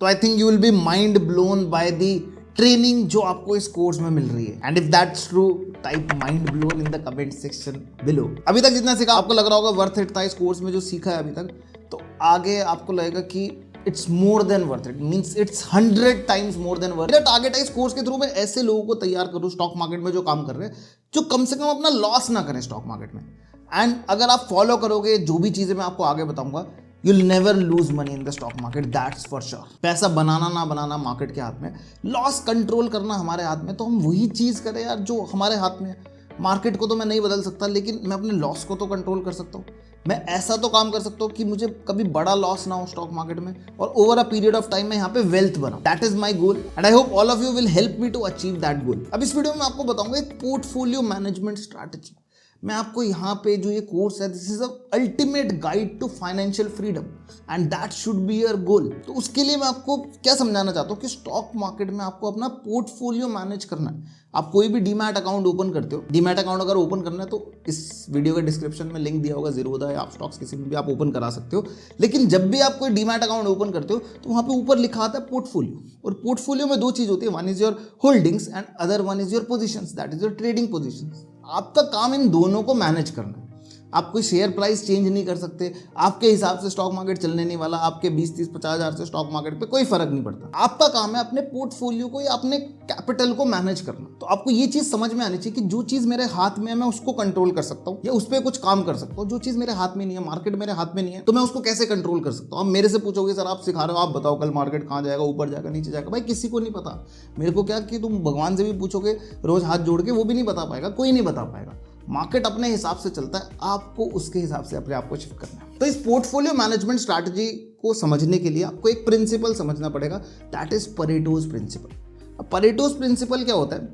तो I think you will be mind blown by the training जो आपको इस कोर्स में मिल रही है। And if that's true, type mind blown in the comment section below. अभी तक जितना सीखा आपको लग रहा होगा वर्थ इट था इस कोर्स में जो सीखा है अभी तक, तो आगे आपको लगेगा कि it's more than worth it, means it's 100 times more than worth. मेरा टारगेट है इस कोर्स के थ्रू में ऐसे लोगों को तैयार करूँ स्टॉक मार्केट में जो काम कर रहे हैं, जो कम से कम अपना लॉस ना करें स्टॉक मार्केट में। एंड अगर आप फॉलो करोगे जो भी चीजें मैं आपको आगे बताऊंगा, you'll never lose money in the stock market, that's for sure। पैसा बनाना ना बनाना मार्केट के हाथ में, लॉस कंट्रोल करना हमारे हाथ में। तो हम वही चीज करें यार जो हमारे हाथ में है। मार्केट को तो मैं नहीं बदल सकता, लेकिन मैं अपने लॉस को तो कंट्रोल कर सकता हूँ। मैं ऐसा तो काम कर सकता हूँ कि मुझे कभी बड़ा लॉस ना हो स्टॉक मार्केट में, और over a period of time में यहाँ पे वेल्थ बनाऊं। That is my goal and I hope all of you will help me to achieve that goal. अब इस वीडियो में आपको बताऊंगा एक पोर्टफोलियो मैनेजमेंट स्ट्रैटेजी। मैं आपको यहाँ पे जो ये कोर्स है, this is a ultimate guide to financial freedom and that should be your goal. तो उसके लिए मैं आपको क्या समझाना चाहता हूँ कि स्टॉक मार्केट में आपको अपना पोर्टफोलियो मैनेज करना है। आप कोई भी डीमैट अकाउंट ओपन करते हो, डीमैट अकाउंट अगर ओपन करना है तो इस वीडियो के डिस्क्रिप्शन में लिंक दिया होगा ज़ीरोधा या आप स्टॉक्स किसी में भी आप ओपन करा सकते हो। लेकिन जब भी आप कोई डीमैट अकाउंट ओपन करते हो तो वहाँ पे ऊपर लिखा आता है पोर्टफोलियो, और पोर्टफोलियो में दो चीज़ होती है, one is your holdings and other one is your positions, that is your trading positions. आपका काम इन दोनों को मैनेज करना है। आप कोई शेयर प्राइस चेंज नहीं कर सकते, आपके हिसाब से स्टॉक मार्केट चलने नहीं वाला, आपके 20-30-50 हज़ार से स्टॉक मार्केट पे कोई फर्क नहीं पड़ता। आपका काम है अपने पोर्टफोलियो को या अपने कैपिटल को मैनेज करना। तो आपको ये चीज समझ में आनी चाहिए कि जो चीज मेरे हाथ में है मैं उसको कंट्रोल कर सकता हूँ या उस पर कुछ काम कर सकता हूँ। जो चीज मेरे हाथ में नहीं है, मार्केट मेरे हाथ में नहीं है, तो मैं उसको कैसे कंट्रोल कर सकता हूँ। आप मेरे से पूछोगे सर आप सिखा रहे हो, आप बताओ कल मार्केट कहाँ जाएगा, ऊपर जाएगा नीचे जाएगा। भाई किसी को नहीं पता। मेरे को क्या कि तुम भगवान से भी पूछोगे रोज हाथ जोड़ के, वो भी नहीं बता पाएगा, कोई नहीं बता पाएगा। मार्केट अपने हिसाब से चलता है, आपको उसके हिसाब से अपने आप को शिफ्ट करना है। तो इस पोर्टफोलियो मैनेजमेंट स्ट्रैटेजी को समझने के लिए आपको एक प्रिंसिपल समझना पड़ेगा, दैट इज परेटोज प्रिंसिपल। अब परेटोज प्रिंसिपल क्या होता है?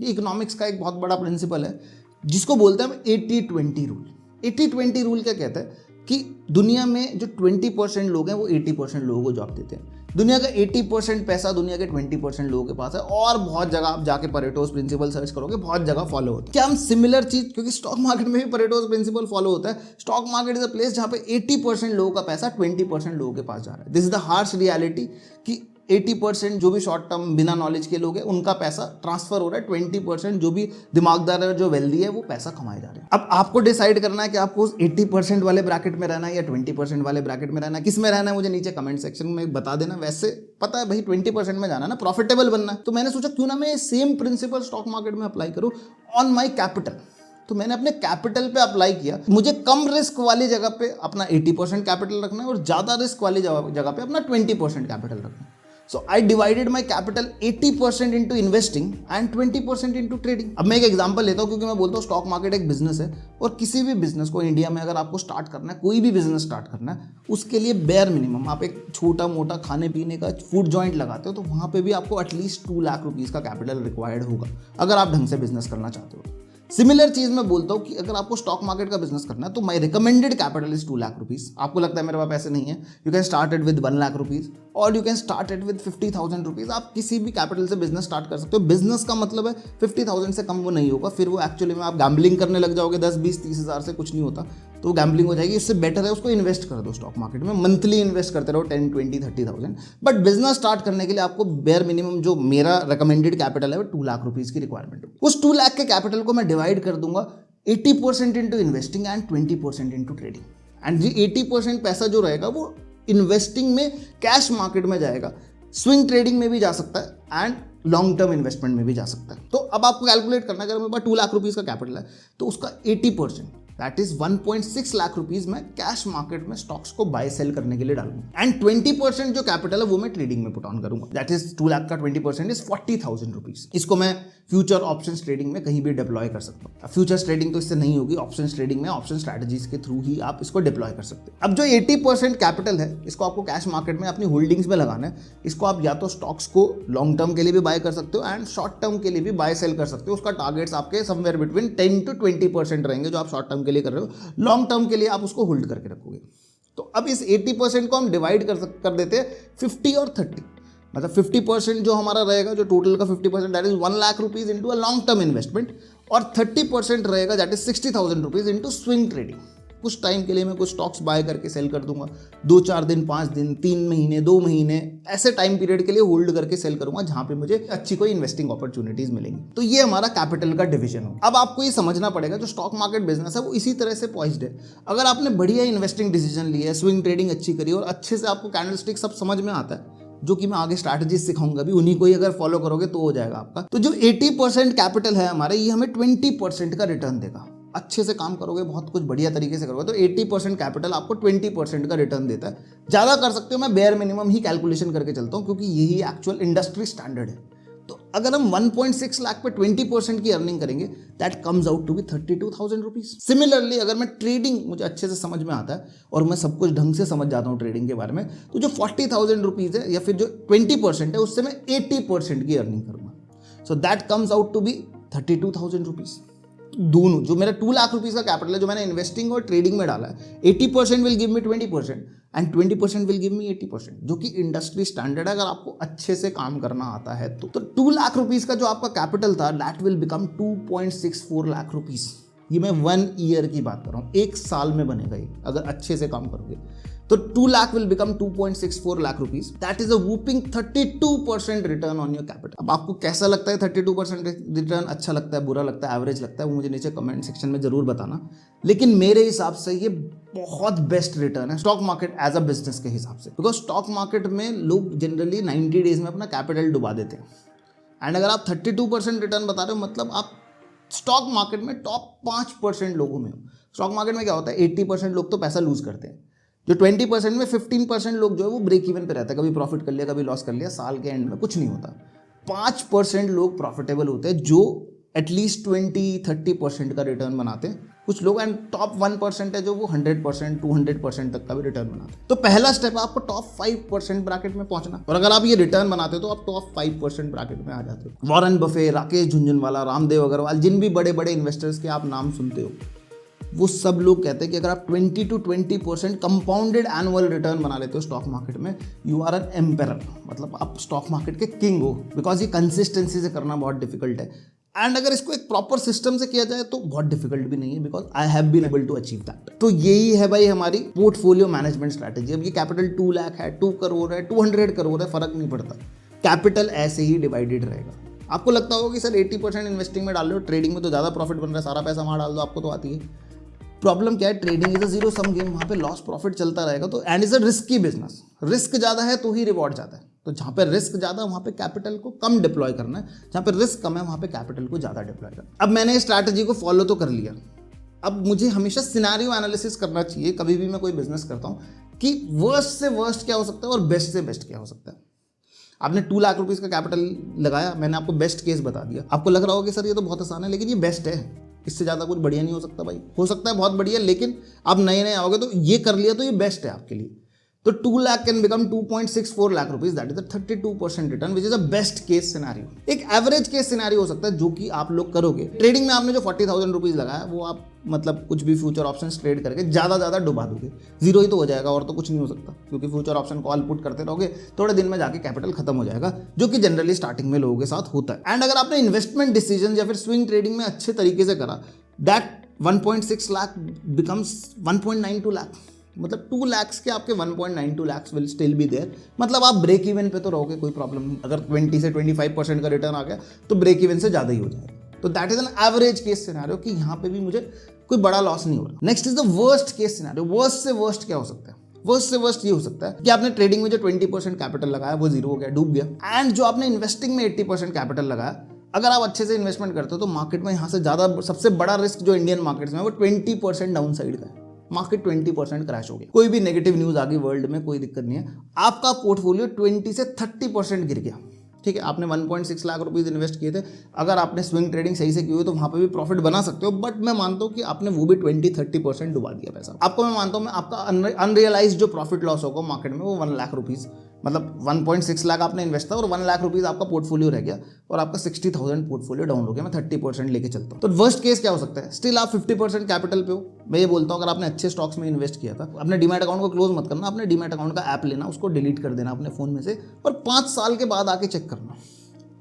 ये इकोनॉमिक्स का एक बहुत बड़ा प्रिंसिपल है जिसको बोलते हैं हम 80-20 रूल। 80-20 रूल क्या कहता है कि दुनिया में जो 20% लोग हैं वो 80% लोगों को जॉब देते हैं। दुनिया का 80% पैसा दुनिया के 20% लोगों के पास है, और बहुत जगह आप जाके परेटोज प्रिंसिपल सर्च करोगे, बहुत जगह फॉलो होता है। क्या हम सिमिलर चीज, क्योंकि स्टॉक मार्केट में भी परेटोज प्रिंसिपल फॉलो होता है। Stock market is a place जहां पे 80% लोगों का पैसा 20% लोगों के पास जा रहा है। This is the harsh reality कि 80% जो भी शॉर्ट टर्म बिना नॉलेज के लोग हैं उनका पैसा ट्रांसफर हो रहा है, 20% जो भी दिमागदार है, जो वेल्दी है, वो पैसा कमाए जा रहे हैं। अब आपको डिसाइड करना है कि आपको 80% वाले ब्रैकेट में रहना है या 20% वाले ब्रैकेट में रहना है। किस में रहना है मुझे नीचे कमेंट सेक्शन में बता देना। वैसे पता है भाई 20% में जाना है ना, प्रॉफिटेबल बनना है। तो मैंने सोचा क्यों ना मैं सेम प्रिंसिपल स्टॉक मार्केट में अप्लाई करूं ऑन माई कैपिटल। तो मैंने अपने कैपिटल पे अप्लाई किया। मुझे कम रिस्क वाली जगह पे अपना 80% कैपिटल रखना है और ज्यादा रिस्क वाली जगह पे अपना 20% कैपिटल रखना है। So I divided my capital 80% into investing and 20% into trading। अब मैं एक एग्जांपल लेता हूँ क्योंकि मैं बोलता हूँ स्टॉक मार्केट एक बिजनेस है, और किसी भी बिजनेस को इंडिया में अगर आपको स्टार्ट करना है, कोई भी बिजनेस स्टार्ट करना है, उसके लिए बेयर मिनिमम आप एक छोटा मोटा खाने पीने का फूड जॉइंट लगाते हो तो वहाँ पे भी आपको एटलीस्ट 2 लाख रुपीज़ का कैपिटल रिक्वायर्ड होगा अगर आप ढंग से बिजनेस करना चाहते हो। सिमिलर चीज मैं बोलता हूँ कि अगर आपको स्टॉक मार्केट का बिजनेस करना है तो my recommended capital is 2 lakh rupees. आपको लगता है मेरे पास पैसे नहीं है, you can start it with 1 lakh rupees और you can start it with 50,000 rupees. आप किसी भी कैपिटल से बिजनेस स्टार्ट कर सकते हो। बिजनेस का मतलब है 50,000 से कम वो नहीं होगा, फिर वो एक्चुअली में आप गैम्बलिंग करने लग जाओगे। 10-20-30 हज़ार से कुछ नहीं होता, तो गैम्बलिंग हो जाएगी। इससे बेटर है उसको इन्वेस्ट कर दो स्टॉक मार्केट में, मंथली इन्वेस्ट करते रहो 10-20-30,000। बट बिजनेस स्टार्ट करने के लिए आपको बेयर मिनिमम जो मेरा रिकमेंडेड कैपिटल है वो 2 लाख रुपीज की रिक्वायरमेंट है। उस 2 लाख के कैपिटल को मैं डिवाइड कर दूंगा 80% into investing and 20% into trading. And ये 80% पैसा जो रहेगा वो इन्वेस्टिंग में कैश मार्केट में जाएगा, स्विंग ट्रेडिंग में भी जा सकता है एंड लॉन्ग टर्म इन्वेस्टमेंट में भी जा सकता है। तो अब आपको कैलकुलेट करना है, अगर मेरे पास 2 लाख रुपीज का कैपिटल है तो उसका 80% दैट इज 1.6 लाख रुपीज मैं कैश मार्केट में स्टॉक्स को बाय सेल करने के लिए डालूंगा। एंड 20% जो कैपिटल है वो मैं ट्रेडिंग में पुट ऑन करूंगा। दैट इज 2 लाख का 20% इज 40,000 रुपीज। इसको मैं फ्यूचर ऑप्शंस ट्रेडिंग में कहीं भी डिप्लॉय कर सकता हूँ। फ्यूचर्स ट्रेडिंग तो इससे नहीं होगी, ऑप्शंस ट्रेडिंग में ऑप्शन स्ट्रैटेजीज के थ्रू ही आप इसको डिप्लॉय कर सकते हैं। अब जो 80% कैपिटल है इसको आपको कैश मार्केट में अपनी होल्डिंग्स में लगाना है। इसको आप या तो स्टॉक्स को लॉन्ग टर्म के लिए भी बाय कर सकते हो एंड शॉर्ट टर्म के लिए भी बाय सेल कर सकते हो। उसका टारगेट्स आपके समवेयर बिटवीन 10-20% रहेंगे जो आप शॉर्ट टर्म के लिए कर रहे हो। लॉन्ग टर्म के लिए आप उसको होल्ड करके रखोगे। तो अब इस 80% को हम डिवाइड कर देते हैं 50 और 30। मतलब 50% जो हमारा रहेगा, जो टोटल का 50% that is 1 lakh rupees into a long term investment, और 30% रहेगा that is 60,000 rupees into swing trading. कुछ टाइम के लिए मैं कुछ स्टॉक्स बाय करके सेल कर दूंगा, 2-4 दिन, 5 दिन, 3 महीने, 2 महीने, ऐसे टाइम पीरियड के लिए होल्ड करके सेल करूंगा जहां पे मुझे अच्छी कोई इन्वेस्टिंग अपॉर्चुनिटीज मिलेंगी। तो ये हमारा कैपिटल का डिवीजन हो। अब आपको ये समझना पड़ेगा जो स्टॉक मार्केट बिजनेस है वो इसी तरह से पॉइज्ड है। अगर आपने बढ़िया इन्वेस्टिंग डिसीजन लिया है, स्विंग ट्रेडिंग अच्छी करी और अच्छे से आपको कैंडलस्टिक सब समझ में आता है, जो कि मैं आगे स्ट्रैटेजी सिखाऊंगा भी, उन्हीं को ही अगर फॉलो करोगे तो हो जाएगा आपका। तो जो 80% कैपिटल है हमारे, ये हमें 20% का रिटर्न देगा। अच्छे से काम करोगे, बहुत कुछ बढ़िया तरीके से करोगे तो 80% कैपिटल आपको 20% का रिटर्न देता है। ज़्यादा कर सकते हो, मैं बेयर मिनिमम ही कैलकुलेशन करके चलता हूँ क्योंकि यही एक्चुअल इंडस्ट्री स्टैंडर्ड है। तो अगर हम 1.6 लाख पे 20% की अर्निंग करेंगे, that comes out to be 32,000 rupees. Similarly अगर मैं ट्रेडिंग मुझे अच्छे से समझ में आता है और मैं सब कुछ ढंग से समझ जाता हूँ ट्रेडिंग के बारे में, तो जो 40,000 रुपीज है या फिर जो 20% है उससे मैं 80% की अर्निंग करूंगा। So that comes out to be 32,000 rupees. दोनों जो मेरा 2 लाख रुपीज का कैपिटल है जो मैंने इन्वेस्टिंग और ट्रेडिंग में डाला है, 80% will give me 20% and 20% will give me 80%, जो कि इंडस्ट्री स्टैंडर्ड है अगर आपको अच्छे से काम करना आता है तो 2 लाख रुपीज का जो आपका कैपिटल था, that will become 2.64 lakh rupees. ये मैं 1 ईयर की बात कर रहा हूँ, 1 साल में बनेगा ये अगर अच्छे से काम करोगे। तो 2 lakh will become 2.64 lakh rupees. That is a whooping 32% return on your capital. अब आपको कैसा लगता है 32% रिटर्न? अच्छा लगता है, बुरा लगता है, एवरेज लगता है, वो मुझे नीचे कमेंट सेक्शन में जरूर बताना। लेकिन मेरे हिसाब से ये बहुत बेस्ट रिटर्न है stock market as a business के हिसाब से, बिकॉज स्टॉक मार्केट में लोग जनरली 90 डेज में अपना कैपिटल डुबा देते हैं। एंड अगर आप 32% रिटर्न बता रहे हो, मतलब आप स्टॉक मार्केट में टॉप 5% लोगों में हो। स्टॉक मार्केट में क्या होता है, 80% लोग तो पैसा लूज करते हैं, जो 20% में 15% लोग जो है वो ब्रेक इवन पे रहता है, कभी प्रॉफिट कर लिया, कभी लॉस कर लिया, साल के एंड में कुछ नहीं होता। 5% लोग प्रॉफिटेबल होते हैं जो एटलीस्ट 20-30% का रिटर्न बनाते हैं कुछ लोग, एंड टॉप 1% है जो वो 100% 200% तक का भी रिटर्न बनाते हैं। तो पहला स्टेप है आपको टॉप 5% ब्रैकेट में पहुंचना, और अगर आप ये रिटर्न बनाते हो तो आप टॉप 5% ब्रैकेट में आ जाते हो। वॉरेन बफे, राकेश झुनझुनवाला, रामदेव अग्रवाल, जिन भी बड़े बड़े इन्वेस्टर्स के आप नाम सुनते हो, वो सब लोग कहते हैं कि अगर आप 20% कंपाउंडेड एनुअल रिटर्न बना लेते हो स्टॉक मार्केट में, यू आर एन एम्पेरर, मतलब आप स्टॉक मार्केट के किंग हो। बिकॉज ये कंसिस्टेंसी से करना बहुत डिफिकल्ट है, एंड अगर इसको एक प्रॉपर सिस्टम से किया जाए तो बहुत डिफिकल्ट भी नहीं है, because I have been able to achieve that. तो यही है भाई हमारी पोर्टफोलियो मैनेजमेंट स्ट्रैटेजी। अब ये कैपिटल 2 लाख है, 2 करोड़ है, 200 करोड़ है, फर्क नहीं पड़ता, कैपिटल ऐसे ही डिवाइडेड रहेगा। आपको लगता होगा कि सर 80% इन्वेस्टिंग में डाल रहे हो, ट्रेडिंग में तो ज़्यादा प्रॉफिट बन रहा है, सारा पैसा वहाँ डाल दो, आपको तो आती है। प्रॉब्लम क्या है, trading is a zero sum game, वहाँ पे लॉस प्रॉफिट चलता रहेगा। तो and is a risky business, risk ज़्यादा है तो ही रिवॉर्ड ज़्यादा है। तो जहाँ पे रिस्क ज़्यादा है वहाँ पे कैपिटल को कम डिप्लॉय करना है, जहाँ पे रिस्क कम है वहाँ पे कैपिटल को ज़्यादा डिप्लॉय करना है। अब मैंने इस स्ट्रैटेजी को फॉलो तो कर लिया, अब मुझे हमेशा सिनेरियो एनालिसिस करना चाहिए कभी भी मैं कोई बिजनेस करता हूँ कि वर्स्ट से वर्स्ट क्या हो सकता है और बेस्ट से बेस्ट क्या हो सकता है। आपने 2 लाख रुपीज़ का कैपिटल लगाया, मैंने आपको बेस्ट केस बता दिया। आपको लग रहा होगा कि सर ये तो बहुत आसान है, लेकिन ये बेस्ट है, इससे ज़्यादा कुछ बढ़िया नहीं हो सकता भाई। हो सकता है बहुत बढ़िया, लेकिन आप नए नए आओगे तो ये कर लिया तो ये बेस्ट है आपके लिए। तो 2 lakh can become 2.64 lakh rupees, that is the 32% return, which is a best case scenario. एक एवरेज केस सिनेरियो हो सकता है जो कि आप लोग करोगे। ट्रेडिंग में आपने जो 40,000 रुपीज लगाया वो आप मतलब कुछ भी फ्यूचर ऑप्शन ट्रेड करके ज़्यादा डुबा दोगे, जीरो ही तो हो जाएगा और तो कुछ नहीं हो सकता, क्योंकि फ्यूचर ऑप्शन कॉल पुट करते रहोगे, थोड़े दिन में जाके कैपिटल खत्म हो जाएगा, जो कि जनरली स्टार्टिंग में लोगों के साथ होता है। एंड अगर आपने इन्वेस्टमेंट डिसीजन या फिर स्विंग ट्रेडिंग में अच्छे तरीके से करा, दैट 1.6 लाख बिकम्स 1.92 लाख, मतलब 2 लाख के आपके 1.92 lakh will still be there. मतलब आप ब्रेक इवन पे तो रहोगे, कोई प्रॉब्लम नहीं। अगर 20 से 25% का रिटर्न आ गया तो ब्रेक इवन से ज़्यादा ही हो जाएगा। तो that is an average case scenario कि यहाँ पे भी मुझे कोई बड़ा लॉस नहीं हो रहा। Next is the worst case scenario. Worst से वर्स्ट क्या हो सकता है? वर्स्ट से वर्स्ट ये हो सकता है कि आपने ट्रेडिंग में जो 20% कैपिटल लगाया वो जीरो हो गया, डूब गया। एंड जो आपने इन्वेस्टिंग में 80% कैपिटल लगाया, अगर आप अच्छे से इन्वेस्टमेंट करते हो तो मार्केट में यहाँ से ज़्यादा सबसे बड़ा रिस्क जो इंडियन मार्केट्स में है वो 20% डाउन साइड का है। मार्केट 20% क्रैश हो गया, कोई भी नेगेटिव न्यूज़ आ गई वर्ल्ड में, कोई दिक्कत नहीं है, आपका पोर्टफोलियो 20 से 30% गिर गया। ठीक है, आपने 1.6 लाख रुपीज़ इन्वेस्ट किए थे, अगर आपने स्विंग ट्रेडिंग सही से की हुई तो वहाँ पे भी प्रॉफिट बना सकते हो, बट मैं मानता हूँ कि आपने वो भी 20-30% डुबा दिया पैसा। आपको मैं मानता हूँ मैं आपका अनरियलाइज जो प्रॉफिट लॉस होगा मार्केट में वो 1 लाख रुपीज़, मतलब 1.6 लाख आपने इन्वेस्ट था और 1 लाख रुपीज़ आपका पोर्टफोलियो रह गया और आपका 60,000 पोर्टफोलियो डाउन हो गया। मैं 30% लेके चलता हूँ। तो वर्स्ट केस क्या हो सकता है? स्टिल आप 50% कैपिटल पे हो। मैं ये बोलता हूँ अगर आपने अच्छे स्टॉक्स में इन्वेस्ट किया था, अपने डीमैट अकाउंट को क्लोज मत करना, अपने डीमैट अकाउंट का ऐप लेना, उसको डिलीट कर देना अपने फ़ोन में से, और 5 साल के बाद आके चेक करना।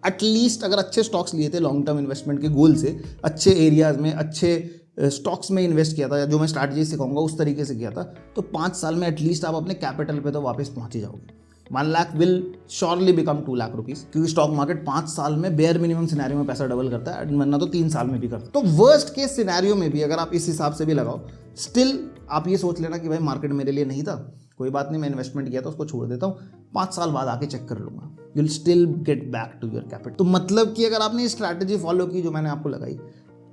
एटलीस्ट अगर अच्छे स्टॉक्स लिए थे लॉन्ग टर्म इन्वेस्टमेंट के गोल से, अच्छे एरियाज में, अच्छे स्टॉक्स में इन्वेस्ट किया था या जो मैं स्ट्रैटेजी सिखाऊंगा उस तरीके से किया था, तो 5 साल में एटलीस्ट आप अपने कैपिटल पे तो वापस पहुंच ही जाओगे। 1 lakh will surely become 2 lakh rupees, क्योंकि स्टॉक मार्केट 5 साल में बेयर मिनिमम सिनेरियो में पैसा डबल करता है, वरना तो 3 साल में भी करता है। तो वर्स्ट केस सिनेरियो में भी अगर आप इस हिसाब से भी लगाओ, स्टिल आप ये सोच लेना कि भाई मार्केट मेरे लिए नहीं था, कोई बात नहीं, मैं इन्वेस्टमेंट किया था उसको छोड़ देता हूँ, 5 साल बाद आके चेक कर लूंगा, you will still get back to your capital. तो मतलब कि अगर आपने स्ट्रैटेजी फॉलो की जो मैंने आपको लगाई,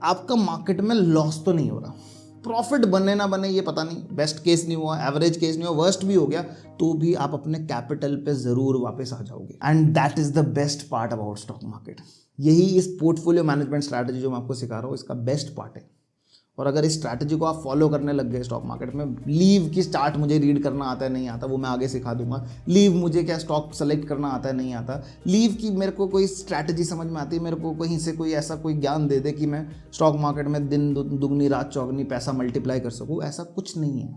आपका मार्केट में लॉस तो नहीं हो रहा। प्रॉफिट बने ना बने ये पता नहीं, बेस्ट केस नहीं हुआ, एवरेज केस नहीं हुआ, वर्स्ट भी हो गया, तो भी आप अपने कैपिटल पे जरूर वापस आ जाओगे। And that is the best part about stock market. यही इस पोर्टफोलियो मैनेजमेंट स्ट्रैटेजी जो मैं आपको सिखा रहा हूँ, इसका बेस्ट पार्ट है। और अगर इस स्ट्रैटेजी को आप फॉलो करने लग गए स्टॉक मार्केट में, लीव की चार्ट मुझे रीड करना आता है नहीं आता, वो मैं आगे सिखा दूंगा। लीव मुझे क्या स्टॉक सेलेक्ट करना आता है नहीं आता, लीव की मेरे को कोई स्ट्रैटेजी समझ में आती है, मेरे को कहीं से कोई ऐसा कोई ज्ञान दे दे कि मैं स्टॉक मार्केट में दिन दुगनी रात चौगनी पैसा मल्टीप्लाई कर सकूँ, ऐसा कुछ नहीं है।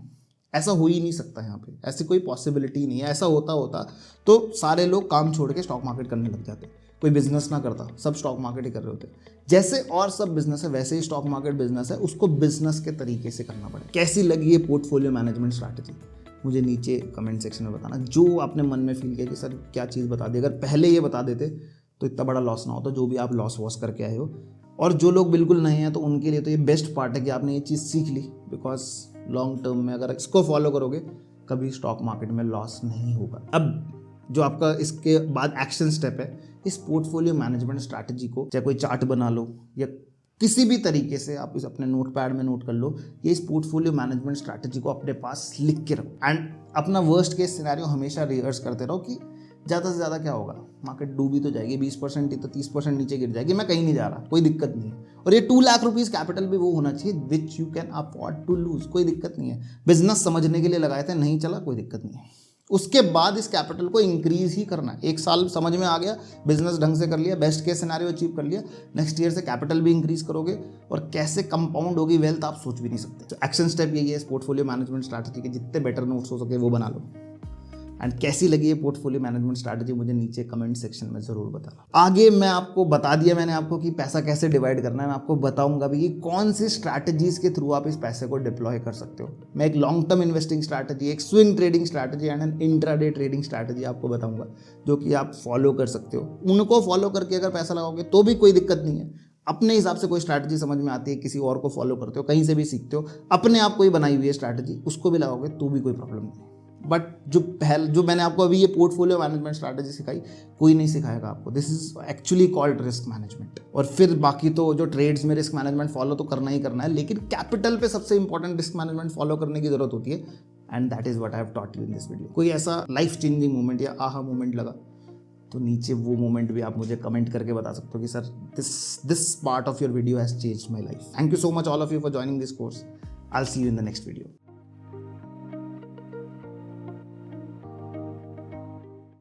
ऐसा हो ही नहीं सकता यहाँ पे, ऐसी कोई पॉसिबिलिटी नहीं है। ऐसा होता तो सारे लोग काम छोड़ के स्टॉक मार्केट करने लग जाते, कोई बिजनेस ना करता, सब स्टॉक मार्केट ही कर रहे होते। जैसे और सब बिजनेस है वैसे ही स्टॉक मार्केट बिजनेस है, उसको बिजनेस के तरीके से करना पड़ेगा। कैसी लगी ये पोर्टफोलियो मैनेजमेंट स्ट्रैटेजी मुझे नीचे कमेंट सेक्शन में बताना। जो आपने मन में फील किया कि सर क्या चीज़ बता दी, अगर पहले ये बता देते तो इतना बड़ा लॉस ना होता जो भी आप लॉस वॉस करके आए हो। और जो लोग बिल्कुल नहीं हैं तो उनके लिए तो ये बेस्ट पार्ट है कि आपने ये चीज़ सीख ली, बिकॉज लॉन्ग टर्म में अगर इसको फॉलो करोगे कभी स्टॉक मार्केट में लॉस नहीं होगा। अब जो आपका इसके बाद एक्शन स्टेप है, इस पोर्टफोलियो मैनेजमेंट स्ट्रैटेजी को चाहे कोई चार्ट बना लो या किसी भी तरीके से आप इस अपने नोट पैड में नोट कर लो, ये इस पोर्टफोलियो मैनेजमेंट स्ट्रैटेजी को अपने पास लिख के रखो। एंड अपना वर्स्ट केस सिनेरियो हमेशा रिहर्स करते रहो कि ज़्यादा से ज़्यादा क्या होगा, मार्केट डूबी तो जाएगी, 20% ही तो 30% नीचे गिर जाएगी, मैं कहीं नहीं जा रहा, कोई दिक्कत नहीं है। और ये 2 लाख रुपीज़ कैपिटल भी वो होना चाहिए which you can afford to lose, कोई दिक्कत नहीं है। बिजनेस समझने के लिए लगाए थे, नहीं चला, कोई दिक्कत नहीं है। उसके बाद इस कैपिटल को इंक्रीज ही करना है। 1 साल समझ में आ गया, बिजनेस ढंग से कर लिया, बेस्ट केस सिनेरियो अचीव कर लिया, नेक्स्ट ईयर से कैपिटल भी इंक्रीज करोगे और कैसे कंपाउंड होगी वेल्थ आप सोच भी नहीं सकते। तो एक्शन स्टेप यही है इस पोर्टफोलियो मैनेजमेंट स्ट्रैटेजी के, जितने बेटर नोट्स हो सके वो बना लो। एंड कैसी लगी ये पोर्टफोलियो मैनेजमेंट स्ट्रैटेजी मुझे नीचे कमेंट सेक्शन में जरूर बताना। आगे मैं आपको बता दिया मैंने आपको कि पैसा कैसे डिवाइड करना है, मैं आपको बताऊंगा भी कि कौन सी स्ट्रैटेजीज के थ्रू आप इस पैसे को डिप्लॉय कर सकते हो। मैं एक लॉन्ग टर्म इन्वेस्टिंग स्ट्रैटेजी, एक swing trading strategy and an intraday trading strategy आपको बताऊंगा, जो कि आप फॉलो कर सकते हो। उनको फॉलो करके अगर पैसा लगाओगे तो भी कोई दिक्कत नहीं है। अपने हिसाब से कोई स्ट्रैटेजी समझ में आती है, किसी और को फॉलो करते हो, कहीं से भी सीखते हो, अपने आप कोई बनाई हुई है स्ट्रैटेजी, उसको भी लगाओगे तो भी कोई प्रॉब्लम नहीं। बट जो मैंने आपको अभी ये पोर्टफोलियो मैनेजमेंट स्ट्रैटेजी सिखाई, कोई नहीं सिखाएगा आपको। This is actually called risk management. और फिर बाकी तो जो ट्रेड्स में रिस्क मैनेजमेंट फॉलो तो करना ही करना है, लेकिन कैपिटल पे सबसे इंपॉर्टेंट रिस्क मैनेजमेंट फॉलो करने की जरूरत होती है। And that is what I have taught you in this video. कोई ऐसा लाइफ चेंजिंग मोमेंट या आहा मोमेंट लगा तो नीचे वो मोमेंट भी आप मुझे कमेंट करके बता सकते हो कि sir this part of your video has changed my life. Thank you so much all of you for joining this course. I will see you in the next video.